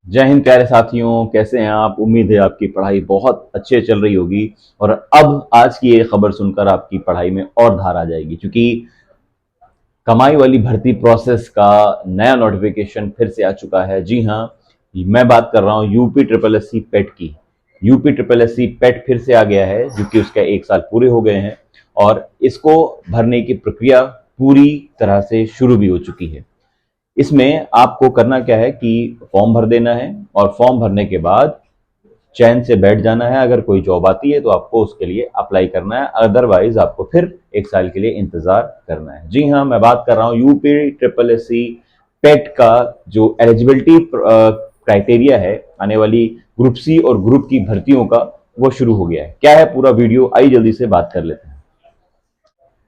जय हिंद प्यारे साथियों, कैसे हैं आप। उम्मीद है आपकी पढ़ाई बहुत अच्छे चल रही होगी। और अब आज की ये खबर सुनकर आपकी पढ़ाई में और धार आ जाएगी, क्योंकि कमाई वाली भर्ती प्रोसेस का नया नोटिफिकेशन फिर से आ चुका है। जी हाँ, मैं बात कर रहा हूँ यूपी ट्रिपल एस सी पेट की। यूपी ट्रिपल एस सी पेट फिर से आ गया है, जो कि उसका 1 साल पूरे हो गए हैं और इसको भरने की प्रक्रिया पूरी तरह से शुरू भी हो चुकी है। इसमें आपको करना क्या है कि फॉर्म भर देना है और फॉर्म भरने के बाद चैन से बैठ जाना है। अगर कोई जॉब आती है तो आपको उसके लिए अप्लाई करना है, अदरवाइज आपको फिर 1 साल के लिए इंतजार करना है। जी हाँ, मैं बात कर रहा हूँ यूपी ट्रिपल एस सी पेट का जो एलिजिबिलिटी क्राइटेरिया है आने वाली ग्रुप सी और ग्रुप की भर्तियों का, वो शुरू हो गया है। क्या है पूरा वीडियो, आई जल्दी से बात कर लेते हैं।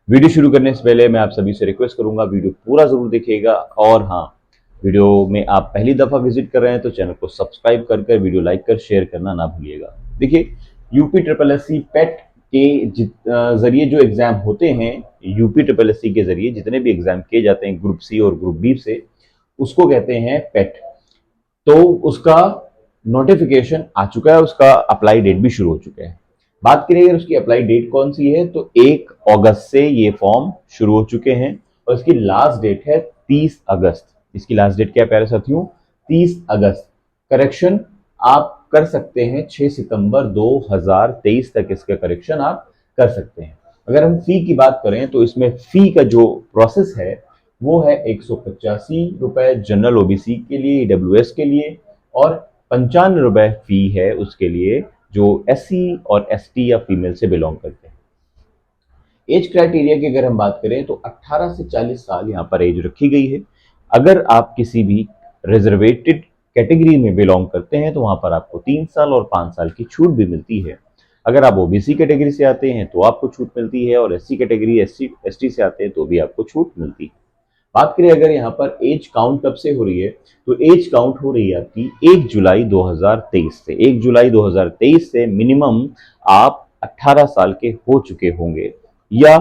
वीडियो शुरू करने से पहले मैं आप सभी से रिक्वेस्ट करूंगा, वीडियो पूरा जरूर देखिएगा। और हाँ, वीडियो में आप पहली दफा विजिट कर रहे हैं तो चैनल को सब्सक्राइब कर वीडियो लाइक कर शेयर करना ना भूलिएगा। देखिए, यूपी ट्रिपल एस सी पेट के जरिए जो एग्जाम होते हैं, यूपी ट्रिपल एस सी के जरिए जितने भी एग्जाम किए जाते हैं ग्रुप सी और ग्रुप बी से, उसको कहते हैं पेट। तो उसका नोटिफिकेशन आ चुका है, उसका अप्लाई डेट भी शुरू हो चुका है। बात करें अगर उसकी अप्लाई डेट कौन सी है, तो 1 अगस्त से ये फॉर्म शुरू हो चुके हैं और इसकी लास्ट डेट है 30 अगस्त। इसकी लास्ट डेट क्या है प्यारे साथियों? 30 अगस्त। करेक्शन आप कर सकते हैं 6 सितंबर 2023 तक, इसका करेक्शन आप कर सकते हैं। अगर हम फी की बात करें तो इसमें फी का जो प्रोसेस है वो है 185 रुपए जनरल ओबीसी के लिए, ईडब्ल्यूएस के लिए, और 55 रुपए फी है उसके लिए जो एससी और एसटी या फीमेल से बिलोंग करते हैं। एज क्राइटेरिया की अगर हम बात करें तो 18 से 40 साल यहाँ पर एज रखी गई है। अगर आप किसी भी रिजर्वेटेड कैटेगरी में बिलोंग करते हैं तो वहां पर आपको 3 साल और 5 साल की छूट भी मिलती है। अगर आप ओबीसी कैटेगरी से आते हैं तो आपको छूट मिलती है, और एससी कैटेगरी एसटी से आते हैं तो भी आपको छूट मिलती है। बात करें अगर यहाँ पर एज काउंट कब से हो रही है, तो एज काउंट हो रही है आपकी 1 जुलाई 2023 से। 1 जुलाई 2023 से मिनिमम आप 18 साल के हो चुके होंगे, या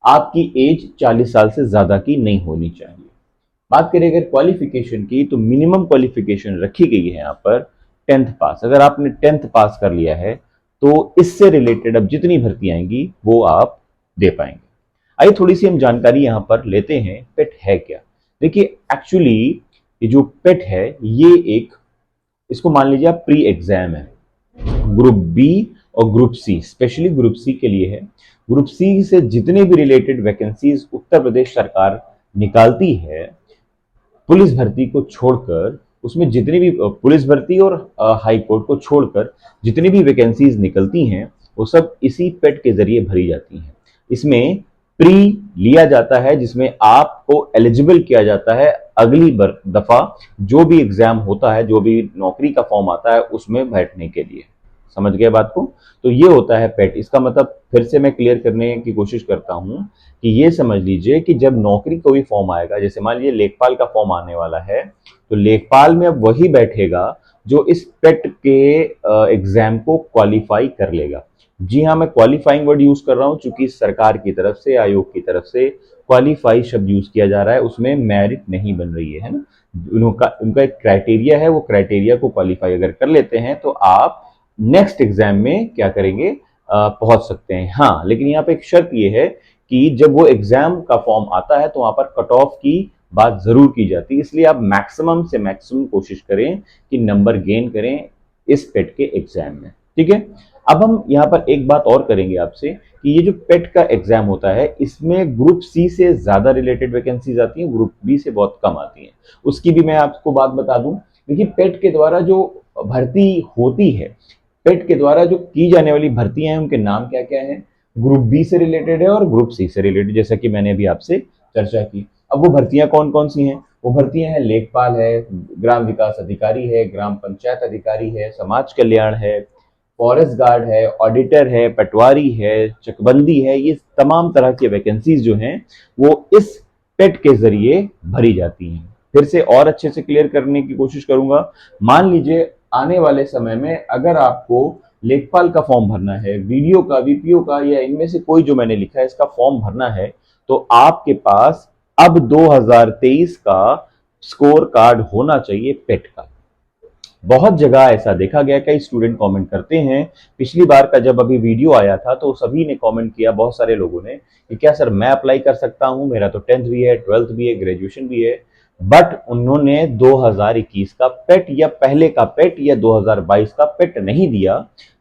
आपकी एज 40 साल से ज्यादा की नहीं होनी चाहिए। बात करें अगर क्वालिफिकेशन की, तो मिनिमम क्वालिफिकेशन रखी गई है यहाँ पर 10th पास। अगर आपने 10th पास कर लिया है तो इससे रिलेटेड अब जितनी भर्ती आएंगी वो आप दे पाएंगे। आइए थोड़ी सी हम जानकारी यहाँ पर लेते हैं, पेट है क्या। देखिए, एक्चुअली ये जो पेट है ये एक, इसको मान लीजिए आप प्री एग्जाम है। ग्रुप बी और group C, specially group C के लिए है। ग्रुप सी से जितने भी रिलेटेड वैकेंसीज उत्तर प्रदेश सरकार निकालती है पुलिस भर्ती को छोड़कर, उसमें जितनी भी पुलिस भर्ती और हाई कोर्ट को छोड़कर जितनी भी वैकेंसीज निकलती हैं वो सब इसी पेट के जरिए भरी जाती हैं। इसमें प्री लिया जाता है, जिसमें आपको एलिजिबल किया जाता है अगली दफा जो भी एग्जाम होता है, जो भी नौकरी का फॉर्म आता है उसमें बैठने के लिए। समझ गए बात को? तो ये होता है पेट। इसका मतलब फिर से मैं क्लियर करने की कोशिश करता हूं कि ये समझ लीजिए कि जब नौकरी कोई फॉर्म आएगा, जैसे मान लीजिए लेखपाल का फॉर्म आने वाला है, तो लेखपाल में अब वही बैठेगा जो इस पेट के एग्जाम को क्वालिफाई कर लेगा। जी हाँ, मैं क्वालिफाइंग वर्ड यूज कर रहा हूं, चूंकि सरकार की तरफ से, आयोग की तरफ से क्वालिफाई शब्द यूज किया जा रहा है, उसमें मेरिट नहीं बन रही है ना। उनका एक क्राइटेरिया है, वो क्राइटेरिया को क्वालिफाई अगर कर लेते हैं तो आप नेक्स्ट एग्जाम में क्या करेंगे, पहुंच सकते हैं। हाँ, लेकिन यहाँ पे एक शर्त ये है कि जब वो एग्जाम का फॉर्म आता है तो वहां पर कट ऑफ की बात जरूर की जाती है। इसलिए आप मैक्सिमम से मैक्सिमम कोशिश करें कि नंबर गेन करें इस पेट के एग्जाम में। ठीक है, अब हम यहाँ पर एक बात और करेंगे आपसे कि ये जो पेट का एग्जाम होता है इसमें ग्रुप सी से ज्यादा रिलेटेड वैकेंसीज आती हैं, ग्रुप बी से बहुत कम आती हैं। उसकी भी मैं आपको बात बता दूं। देखिए, पेट के द्वारा जो भर्ती होती है, पेट के द्वारा जो की जाने वाली भर्तियां हैं उनके नाम क्या क्या है, ग्रुप बी से रिलेटेड है और ग्रुप सी से रिलेटेड, जैसा कि मैंने अभी आपसे चर्चा की। अब वो भर्तियां कौन कौन सी हैं? वो भर्तियां हैं लेखपाल है, ग्राम विकास अधिकारी है, ग्राम पंचायत अधिकारी है, समाज कल्याण है, फॉरेस्ट गार्ड है, ऑडिटर है, पटवारी है, चकबंदी है। ये तमाम तरह की वैकेंसीज जो हैं वो इस पेट के जरिए भरी जाती हैं। फिर से और अच्छे से क्लियर करने की कोशिश करूंगा। मान लीजिए आने वाले समय में अगर आपको लेखपाल का फॉर्म भरना है, वीडियो का, वीपीओ का, या इनमें से कोई जो मैंने लिखा है इसका फॉर्म भरना है, तो आपके पास अब 2023 का स्कोर कार्ड होना चाहिए पेट का। बहुत जगह ऐसा देखा गया, कई स्टूडेंट कमेंट करते हैं। पिछली बार का जब अभी वीडियो आया था तो सभी ने कमेंट किया, बहुत सारे लोगों ने, कि क्या सर मैं अप्लाई कर सकता हूं, मेरा तो 10th भी है, 12th भी है, ग्रेजुएशन भी है। बट उन्होंने 2021 का पेट या पहले का पेट या 2022 का पेट नहीं दिया,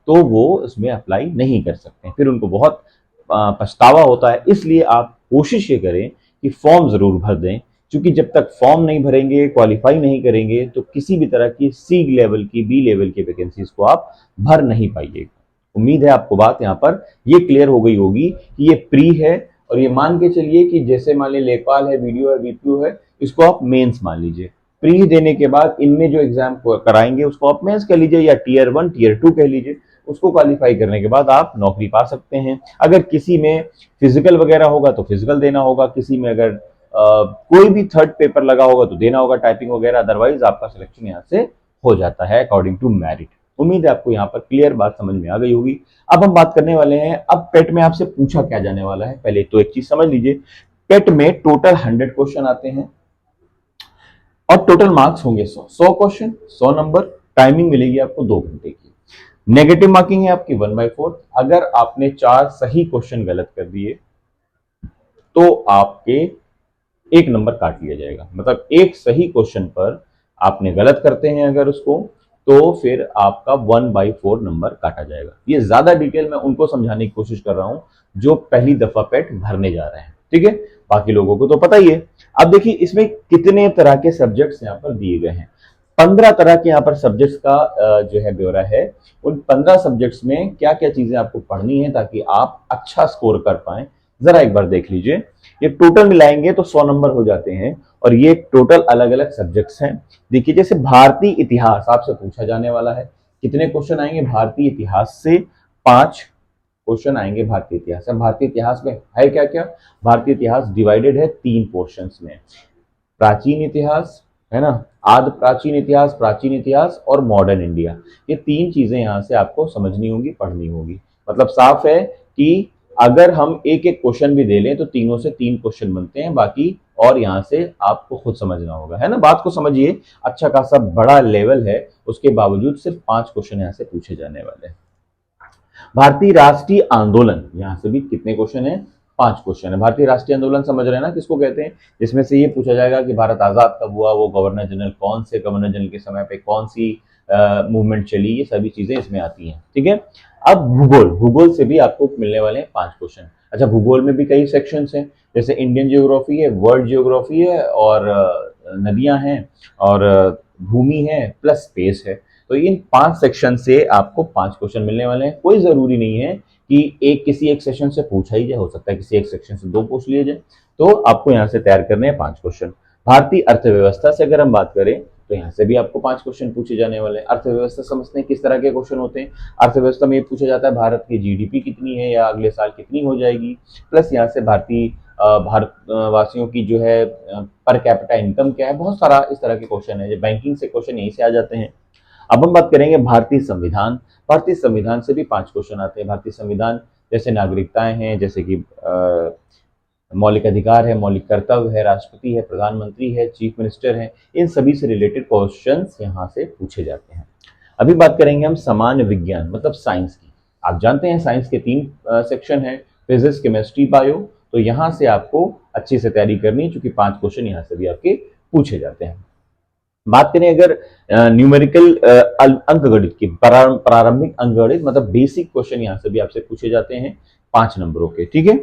तो वो इसमें अप्लाई नहीं कर सकते। फिर उनको बहुत पछतावा होता है। इसलिए आप कोशिश ये करें कि फॉर्म जरूर भर दें, क्योंकि जब तक फॉर्म नहीं भरेंगे, क्वालिफाई नहीं करेंगे, तो किसी भी तरह की सी लेवल की, बी लेवल की वैकेंसीज को आप भर नहीं पाइएगा। उम्मीद है आपको बात यहाँ पर ये क्लियर हो गई होगी कि ये प्री है, और ये मान के चलिए कि जैसे मान लीजिए लेखपाल है, वीडियो है, बीपीओ है, इसको आप मेंस मान लीजिए। प्री देने के बाद इनमें जो एग्जाम कराएंगे उसको आप मेंस कह लीजिए, या टीयर 1 टीयर 2 कह लीजिए। उसको क्वालिफाई करने के बाद आप नौकरी पा सकते हैं। अगर किसी में फिजिकल वगैरह होगा तो फिजिकल देना होगा, किसी में अगर कोई भी थर्ड पेपर लगा होगा तो देना होगा, टाइपिंग वगैरह, अदरवाइज आपका सिलेक्शन यहाँ से हो जाता है अकॉर्डिंग टू मेरिट। उम्मीद है आपको यहाँ पर क्लियर बात समझ में आ गई होगी। अब हम बात करने वाले हैं, अब पेट में आपसे पूछा क्या जाने वाला है। पहले तो एक चीज समझ लीजिए, पेट में टोटल 100 क्वेश्चन आते हैं और टोटल मार्क्स होंगे 100 क्वेश्चन, 100 नंबर। टाइमिंग मिलेगी आपको 2 घंटे की। नेगेटिव मार्किंग है आपकी 1/4। अगर आपने 4 सही क्वेश्चन गलत कर दिए तो आपके 1 नंबर काट लिया जाएगा। मतलब एक सही क्वेश्चन पर आपने गलत करते हैं अगर उसको, तो फिर आपका 1/4 नंबर काटा जाएगा। ये ज्यादा डिटेल में उनको समझाने की कोशिश कर रहा हूं जो पहली दफा पेट भरने जा रहे हैं, ठीक है। बाकी लोगों को तो पता ही है। अब देखिए इसमें कितने तरह के सब्जेक्ट्स यहाँ पर दिए गए हैं। 15 तरह के यहाँ पर सब्जेक्ट्स का जो है ब्यौरा है। उन 15 सब्जेक्ट्स में क्या क्या चीजें आपको पढ़नी है ताकि आप अच्छा स्कोर कर पाए, जरा एक बार देख लीजिए। ये टोटल मिलाएंगे तो 100 नंबर हो जाते हैं, और ये टोटल अलग अलग सब्जेक्ट्स हैं। देखिए जैसे भारतीय इतिहास आपसे पूछा जाने वाला है। कितने क्वेश्चन आएंगे भारतीय इतिहास से? 5 क्वेश्चन आएंगे भारतीय इतिहास से। भारतीय इतिहास में है क्या क्या? भारतीय इतिहास डिवाइडेड है 3 पोर्शंस में। प्राचीन इतिहास है ना, आदि प्राचीन इतिहास और मॉडर्न इंडिया। ये 3 चीजें यहाँ से आपको समझनी होगी, पढ़नी होगी। मतलब साफ है कि अगर हम एक एक क्वेश्चन भी दे लें तो तीनों से 3 क्वेश्चन बनते हैं, बाकी और यहाँ से आपको खुद समझना होगा, है ना। बात को समझिए, अच्छा खासा बड़ा लेवल है, उसके बावजूद सिर्फ 5 क्वेश्चन यहाँ से पूछे जाने वाले हैं। भारतीय राष्ट्रीय आंदोलन, यहां से भी कितने क्वेश्चन है? 5 क्वेश्चन है। भारतीय राष्ट्रीय आंदोलन समझ रहे हैं ना किसको कहते हैं? जिसमें से ये पूछा जाएगा कि भारत आजाद कब हुआ, वो गवर्नर जनरल कौन से गवर्नर जनरल के समय पे कौन सी मूवमेंट चली, ये सभी चीजें इसमें आती हैं, ठीक है। अब भूगोल से भी आपको मिलने वाले हैं 5 क्वेश्चन। अच्छा, भूगोल में भी कई सेक्शंस हैं, जैसे इंडियन जियोग्राफी है, वर्ल्ड जियोग्राफी है, और नदियां हैं, और भूमि है, प्लस स्पेस है। तो इन 5 सेक्शन से आपको 5 क्वेश्चन मिलने वाले हैं। कोई जरूरी नहीं है कि किसी एक सेक्शन से पूछा ही जाए, हो सकता है किसी एक सेक्शन से 2 पूछ लिए जाए। तो आपको यहाँ से तैयार करने हैं 5 क्वेश्चन। भारतीय अर्थव्यवस्था से अगर हम बात करें तो यहाँ से भी आपको 5 क्वेश्चन पूछे जाने वाले हैं। अर्थव्यवस्था समझते हैं किस तरह के क्वेश्चन होते हैं। अर्थव्यवस्था में ये पूछा जाता है भारत की जीडीपी कितनी है या अगले साल कितनी हो जाएगी, प्लस यहाँ से भारतीय भारत वासियों की जो है पर कैपिटा इनकम क्या है। बहुत सारा इस तरह के क्वेश्चन है। बैंकिंग से क्वेश्चन यहीं से आ जाते हैं। अब हम बात करेंगे भारतीय संविधान। भारतीय संविधान से भी 5 क्वेश्चन आते हैं। भारतीय संविधान जैसे नागरिकताएं हैं, जैसे कि मौलिक अधिकार है, मौलिक कर्तव्य है, राष्ट्रपति है, प्रधानमंत्री है, चीफ मिनिस्टर है, इन सभी से रिलेटेड क्वेश्चंस यहाँ से पूछे जाते हैं। अभी बात करेंगे हम सामान्य विज्ञान मतलब साइंस की। आप जानते हैं साइंस के 3 सेक्शन है, फिजिक्स, केमिस्ट्री, बायो। तो यहाँ से आपको अच्छे से तैयारी करनी है, क्योंकि 5 क्वेश्चन यहाँ से भी आपके पूछे जाते हैं। बात करें अगर न्यूमेरिकल अंकगणित की, प्रारंभिक अंकगणित मतलब बेसिक क्वेश्चन यहाँ से भी आपसे पूछे जाते हैं 5 नंबरों के, ठीक है।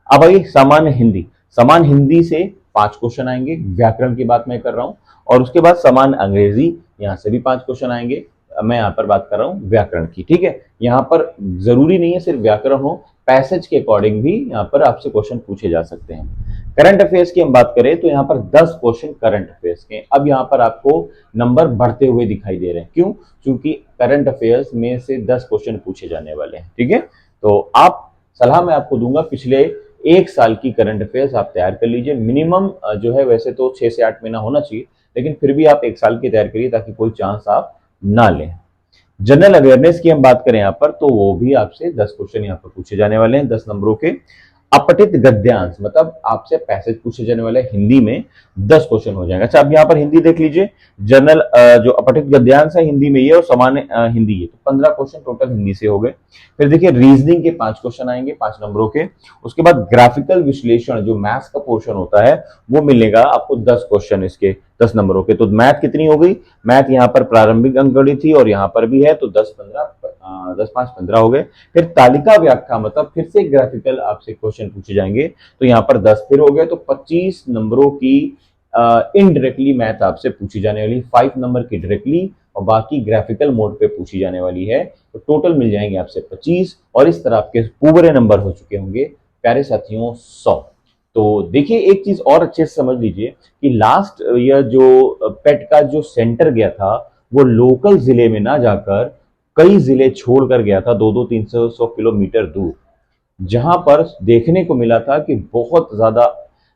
अब आइए सामान्य हिंदी। सामान्य हिंदी से 5 क्वेश्चन आएंगे, व्याकरण की बात मैं कर रहा हूँ। और उसके बाद सामान्य अंग्रेजी, यहाँ से भी 5 क्वेश्चन आएंगे। मैं यहाँ पर बात कर रहा हूँ व्याकरण की, ठीक है। यहाँ पर जरूरी नहीं है सिर्फ व्याकरण हो, पैसेज के अकॉर्डिंग भी यहाँ पर आपसे क्वेश्चन पूछे जा सकते हैं। करंट अफेयर्स की हम बात करें तो यहाँ पर 10 क्वेश्चन करंट अफेयर्स के। अब यहाँ पर आपको नंबर बढ़ते हुए दिखाई दे रहे हैं, क्यों? क्योंकि करंट अफेयर्स में से 10 क्वेश्चन पूछे जाने वाले हैं, ठीक है। तो आप सलाह मैं आपको दूंगा, पिछले 1 साल की करंट अफेयर्स आप तैयार कर लीजिए। मिनिमम जो है वैसे तो 6 से 8 महीना होना चाहिए, लेकिन फिर भी आप 1 साल की तैयार करिए ताकि कोई चांस आप ना लें। जनरल अवेयरनेस की हम बात करें यहाँ पर तो वो भी आपसे 10 क्वेश्चन यहाँ पर पूछे जाने वाले हैं, 10 नंबरों के। अपठित गद्यांश मतलब आपसे पैसेज पूछे जाने वाले हिंदी में 10 क्वेश्चन हो जाएंगे। अच्छा, अब यहाँ पर हिंदी देख लीजिए। जनरल जो अपठित गद्यांश है हिंदी में ये और सामान्य हिंदी ये, तो 15 क्वेश्चन टोटल हिंदी से हो गए। फिर देखिए रीजनिंग के 5 क्वेश्चन आएंगे 5 नंबरों के। उसके बाद ग्राफिकल विश्लेषण जो मैथ्स का पोर्शन होता है वो मिलेगा आपको 10 क्वेश्चन इसके 10 नंबरों के। तो मैथ कितनी हो गई, मैथ यहाँ पर प्रारंभिक अंकगणित थी और यहाँ पर भी है, तो 10 5 15 हो गए। फिर तालिका व्याख्या मतलब फिर से ग्राफिकल आपसे क्वेश्चन पूछे जाएंगे, तो यहाँ पर 10 फिर हो गए, तो 25 नंबरों की इनडायरेक्टली मैथ आपसे पूछी जाने वाली, 5 नंबर की डायरेक्टली और बाकी ग्राफिकल मोड पे पूछी जाने वाली है। तो टोटल मिल जाएंगे आपसे 25 और इस तरह आपके पूरे नंबर हो चुके होंगे प्यारे साथियों 100। तो देखिए एक चीज और अच्छे से समझ लीजिए कि लास्ट ईयर जो पेट का जो सेंटर गया था वो लोकल जिले में ना जाकर कई जिले छोड़कर गया था, 200-300 किलोमीटर दूर, जहां पर देखने को मिला था कि बहुत ज्यादा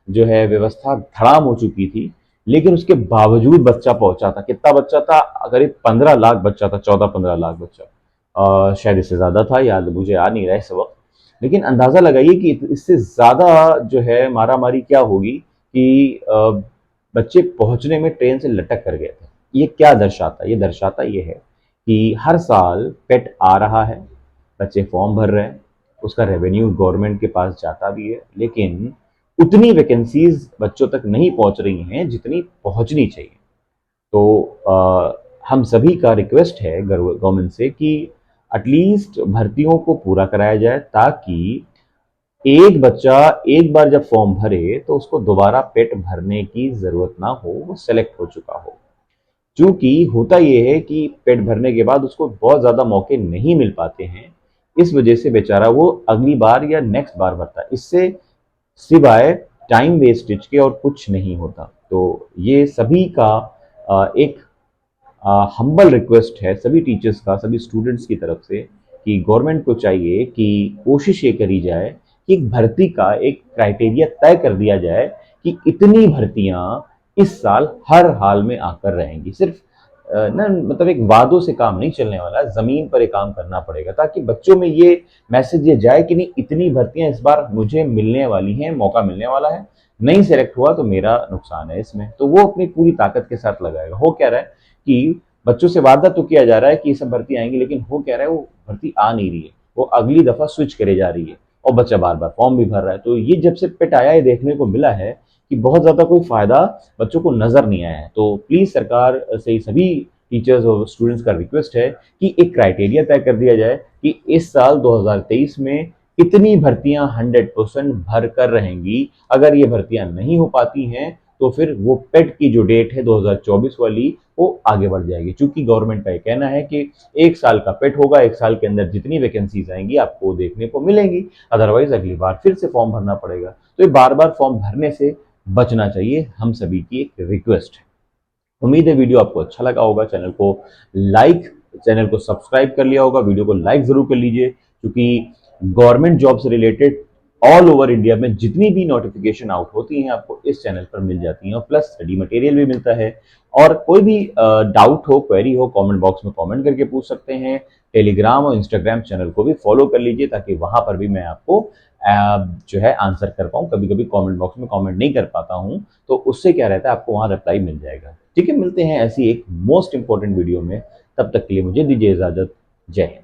जो है व्यवस्था धड़ाम हो चुकी थी, लेकिन उसके बावजूद बच्चा पहुंचा था। कितना बच्चा था, करीब 15 लाख बच्चा था, 14-15 लाख बच्चा, शायद इससे ज्यादा था, याद मुझे आ नहीं रहा है इस वक्त। लेकिन अंदाजा लगाइए कि इससे ज्यादा जो है मारामारी क्या होगी कि बच्चे पहुंचने में ट्रेन से लटक कर गए थे। ये क्या दर्शाता है, ये दर्शाता ये है कि हर साल पेट आ रहा है, बच्चे फॉर्म भर रहे हैं, उसका रेवेन्यू गवर्नमेंट के पास जाता भी है, लेकिन उतनी वैकेंसीज बच्चों तक नहीं पहुंच रही हैं जितनी पहुंचनी चाहिए। तो हम सभी का रिक्वेस्ट है गवर्नमेंट से कि एटलीस्ट भर्तियों को पूरा कराया जाए, ताकि एक बच्चा एक बार जब फॉर्म भरे तो उसको दोबारा पेट भरने की जरूरत ना हो, वो सेलेक्ट हो चुका हो। क्योंकि होता यह है कि पेट भरने के बाद उसको बहुत ज्यादा मौके नहीं मिल पाते हैं, इस वजह से बेचारा वो अगली बार या नेक्स्ट बार भरता है। इससे सिवाय टाइम वेस्टेज के और कुछ नहीं होता। तो ये सभी का एक हम्बल रिक्वेस्ट है सभी टीचर्स का, सभी स्टूडेंट्स की तरफ से, कि गवर्नमेंट को चाहिए कि कोशिश ये करी जाए कि एक भर्ती का एक क्राइटेरिया तय कर दिया जाए कि इतनी भर्तियां इस साल हर हाल में आकर रहेंगी। सिर्फ ना मतलब एक वादों से काम नहीं चलने वाला, जमीन पर एक काम करना पड़ेगा, ताकि बच्चों में ये मैसेज ये जाए कि नहीं, इतनी भर्तियां इस बार मुझे मिलने वाली हैं, मौका मिलने वाला है, नहीं सेलेक्ट हुआ तो मेरा नुकसान है इसमें। तो वो अपनी पूरी ताकत के साथ लगाएगा। हो क्या रहा है कि बच्चों से वादा तो किया जा रहा है कि ये सब भर्ती आएंगी, लेकिन हो क्या रहा है, वो भर्ती आ नहीं रही है, वो अगली दफा स्विच करे जा रही है और बच्चा बार बार फॉर्म भी भर रहा है। तो ये जब से पेट आया है देखने को मिला है कि बहुत ज्यादा कोई फायदा बच्चों को नजर नहीं आया है। तो प्लीज सरकार से सभी टीचर्स और स्टूडेंट्स का रिक्वेस्ट है कि एक क्राइटेरिया तय कर दिया जाए कि इस साल 2023 में इतनी भर्तियां 100% भर कर रहेंगी। अगर ये भर्तियां नहीं हो पाती हैं तो फिर वो पेट की जो डेट है 2024 वाली वो आगे बढ़ जाएगी। क्योंकि गवर्नमेंट का ये कहना है कि एक साल का पेट होगा, एक साल के अंदर जितनी वैकेंसीज आएंगी आपको देखने को मिलेंगी, अदरवाइज अगली बार फिर से फॉर्म भरना पड़ेगा। तो ये बार बार फॉर्म भरने से बचना चाहिए, हम सभी की एक रिक्वेस्ट है। उम्मीद है वीडियो आपको अच्छा लगा होगा। चैनल को सब्सक्राइब कर लिया होगा, वीडियो को लाइक जरूर कर लीजिए, क्योंकि गवर्नमेंट जॉब से रिलेटेड ऑल ओवर इंडिया में जितनी भी नोटिफिकेशन आउट होती हैं आपको इस चैनल पर मिल जाती हैं, और प्लस स्टडी मटेरियल भी मिलता है। और कोई भी डाउट हो, क्वेरी हो, कमेंट बॉक्स में कमेंट करके पूछ सकते हैं। टेलीग्राम और इंस्टाग्राम चैनल को भी फॉलो कर लीजिए, ताकि वहां पर भी मैं आपको जो है आंसर कर पाऊँ। कभी कभी कमेंट बॉक्स में कमेंट नहीं कर पाता हूँ, तो उससे क्या रहता है, आपको वहां रिप्लाई मिल जाएगा। ठीक है, मिलते हैं ऐसी एक मोस्ट इंपॉर्टेंट वीडियो में, तब तक के लिए मुझे दीजिए इजाजत। जय हिंद।